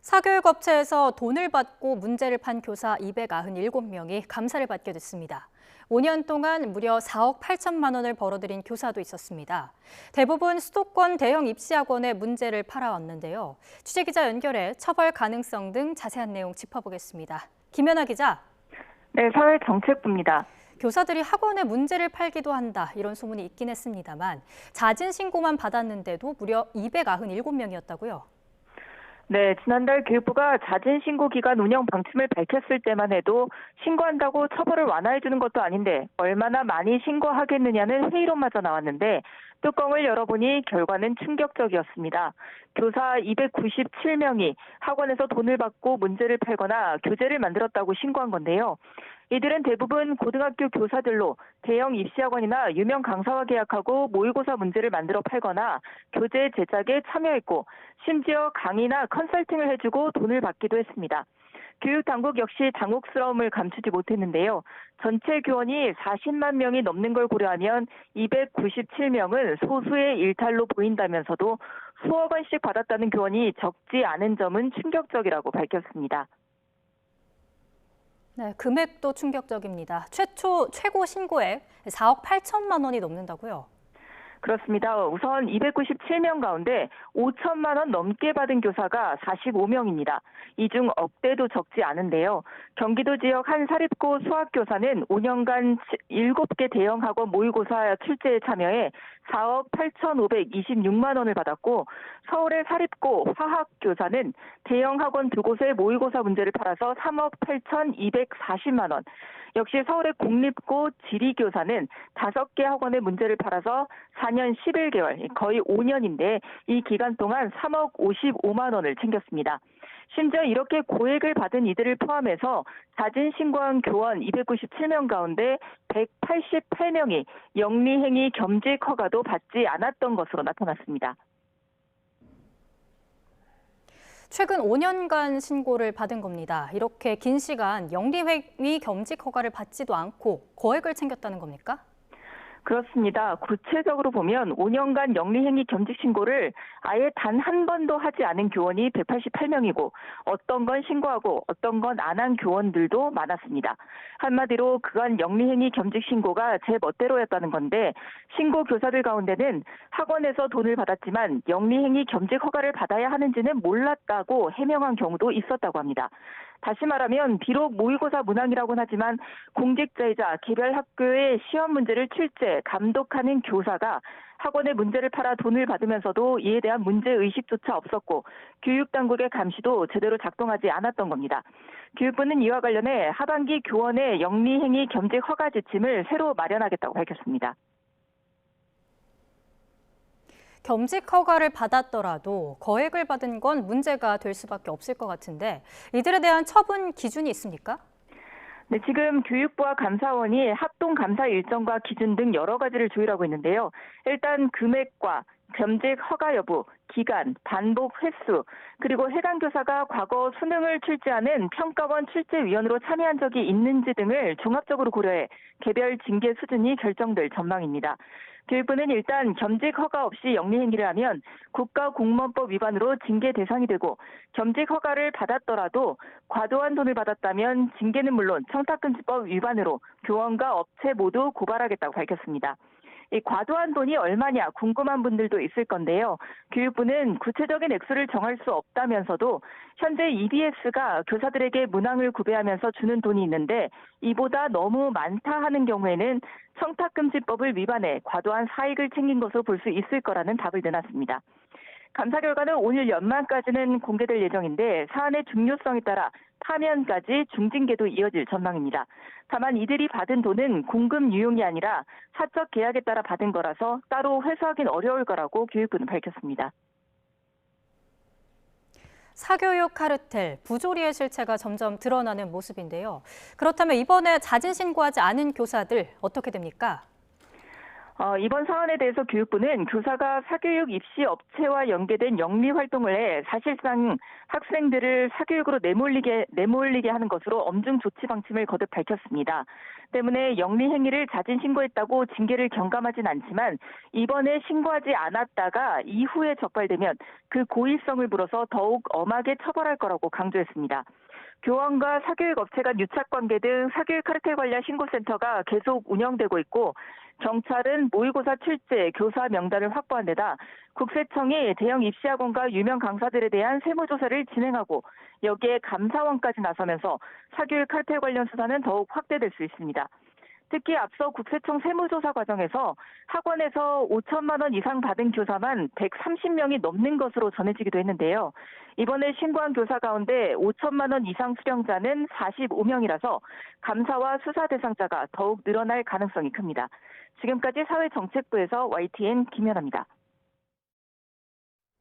사교육업체에서 돈을 받고 문제를 판 교사 297명이 감사를 받게 됐습니다. 5년 동안 무려 4억 8천만 원을 벌어들인 교사도 있었습니다. 대부분 수도권 대형 입시학원에 문제를 팔아왔는데요. 취재기자 연결해 처벌 가능성 등 자세한 내용 짚어보겠습니다. 김연아 기자. 네, 사회정책부입니다. 교사들이 학원에 문제를 팔기도 한다, 이런 소문이 있긴 했습니다만 자진 신고만 받았는데도 무려 297명이었다고요? 네, 지난달 교육부가 자진 신고 기간 운영 방침을 밝혔을 때만 해도 신고한다고 처벌을 완화해주는 것도 아닌데 얼마나 많이 신고하겠느냐는 회의론마저 나왔는데 뚜껑을 열어보니 결과는 충격적이었습니다. 교사 297명이 학원에서 돈을 받고 문제를 팔거나 교재를 만들었다고 신고한 건데요. 이들은 대부분 고등학교 교사들로 대형 입시학원이나 유명 강사와 계약하고 모의고사 문제를 만들어 팔거나 교재 제작에 참여했고 심지어 강의나 컨설팅을 해주고 돈을 받기도 했습니다. 교육당국 역시 당혹스러움을 감추지 못했는데요. 전체 교원이 40만 명이 넘는 걸 고려하면 297명은 소수의 일탈로 보인다면서도 수억 원씩 받았다는 교원이 적지 않은 점은 충격적이라고 밝혔습니다. 네, 금액도 충격적입니다. 최고 신고액 4억 8천만 원이 넘는다고요? 그렇습니다. 우선 297명 가운데 5천만 원 넘게 받은 교사가 45명입니다. 이 중 억대도 적지 않은데요. 경기도 지역 한 사립고 수학교사는 5년간 7개 대형 학원 모의고사 출제에 참여해 4억 8,526만 원을 받았고 서울의 사립고 화학교사는 대형 학원 2곳의 모의고사 문제를 팔아서 3억 8,240만 원. 역시 서울의 공립고 지리교사는 5개 학원의 문제를 팔아서 4년 11개월, 거의 5년인데 이 기간 동안 3억 55만 원을 챙겼습니다. 심지어 이렇게 고액을 받은 이들을 포함해서 자진 신고한 교원 297명 가운데 188명이 영리행위 겸직 허가도 받지 않았던 것으로 나타났습니다. 최근 5년간 신고를 받은 겁니다. 이렇게 긴 시간 영리행위 겸직 허가를 받지도 않고 거액을 챙겼다는 겁니까? 그렇습니다. 구체적으로 보면 5년간 영리행위 겸직 신고를 아예 단 한 번도 하지 않은 교원이 188명이고 어떤 건 신고하고 어떤 건 안 한 교원들도 많았습니다. 한마디로 그간 영리행위 겸직 신고가 제 멋대로였다는 건데 신고 교사들 가운데는 학원에서 돈을 받았지만 영리행위 겸직 허가를 받아야 하는지는 몰랐다고 해명한 경우도 있었다고 합니다. 다시 말하면 비록 모의고사 문항이라고는 하지만 공직자이자 개별 학교의 시험 문제를 출제, 감독하는 교사가 학원에 문제를 팔아 돈을 받으면서도 이에 대한 문제의식조차 없었고 교육당국의 감시도 제대로 작동하지 않았던 겁니다. 교육부는 이와 관련해 하반기 교원의 영리행위 겸직 허가 지침을 새로 마련하겠다고 밝혔습니다. 겸직 허가를 받았더라도 거액을 받은 건 문제가 될 수밖에 없을 것 같은데 이들에 대한 처분 기준이 있습니까? 네, 지금 교육부와 감사원이 합동 감사 일정과 기준 등 여러 가지를 조율하고 있는데요. 일단 금액과 겸직 허가 여부, 기간, 반복 횟수, 그리고 해당 교사가 과거 수능을 출제하는 평가원 출제위원으로 참여한 적이 있는지 등을 종합적으로 고려해 개별 징계 수준이 결정될 전망입니다. 교육부는 일단 겸직 허가 없이 영리행위를 하면 국가공무원법 위반으로 징계 대상이 되고 겸직 허가를 받았더라도 과도한 돈을 받았다면 징계는 물론 청탁금지법 위반으로 교원과 업체 모두 고발하겠다고 밝혔습니다. 이 과도한 돈이 얼마냐 궁금한 분들도 있을 건데요. 교육부는 구체적인 액수를 정할 수 없다면서도 현재 EBS가 교사들에게 문항을 구매하면서 주는 돈이 있는데 이보다 너무 많다 하는 경우에는 청탁금지법을 위반해 과도한 사익을 챙긴 것으로 볼 수 있을 거라는 답을 내놨습니다. 감사 결과는 오늘 연말까지는 공개될 예정인데 사안의 중요성에 따라 파면까지 중징계도 이어질 전망입니다. 다만 이들이 받은 돈은 공금 유용이 아니라 사적 계약에 따라 받은 거라서 따로 회수하기는 어려울 거라고 교육부는 밝혔습니다. 사교육 카르텔, 부조리의 실체가 점점 드러나는 모습인데요. 그렇다면 이번에 자진 신고하지 않은 교사들 어떻게 됩니까? 이번 사안에 대해서 교육부는 교사가 사교육 입시 업체와 연계된 영리 활동을 해 사실상 학생들을 사교육으로 내몰리게 하는 것으로 엄중 조치 방침을 거듭 밝혔습니다. 때문에 영리 행위를 자진 신고했다고 징계를 경감하진 않지만 이번에 신고하지 않았다가 이후에 적발되면 그 고의성을 물어서 더욱 엄하게 처벌할 거라고 강조했습니다. 교원과 사교육 업체가 유착관계 등 사교육 카르텔 관련 신고센터가 계속 운영되고 있고 경찰은 모의고사 출제, 교사 명단을 확보한 데다 국세청이 대형 입시학원과 유명 강사들에 대한 세무조사를 진행하고 여기에 감사원까지 나서면서 사교육 카르텔 관련 수사는 더욱 확대될 수 있습니다. 특히 앞서 국세청 세무조사 과정에서 학원에서 5천만 원 이상 받은 교사만 130명이 넘는 것으로 전해지기도 했는데요. 이번에 신고한 교사 가운데 5천만 원 이상 수령자는 45명이라서 감사와 수사 대상자가 더욱 늘어날 가능성이 큽니다. 지금까지 사회정책부에서 YTN 김연아입니다.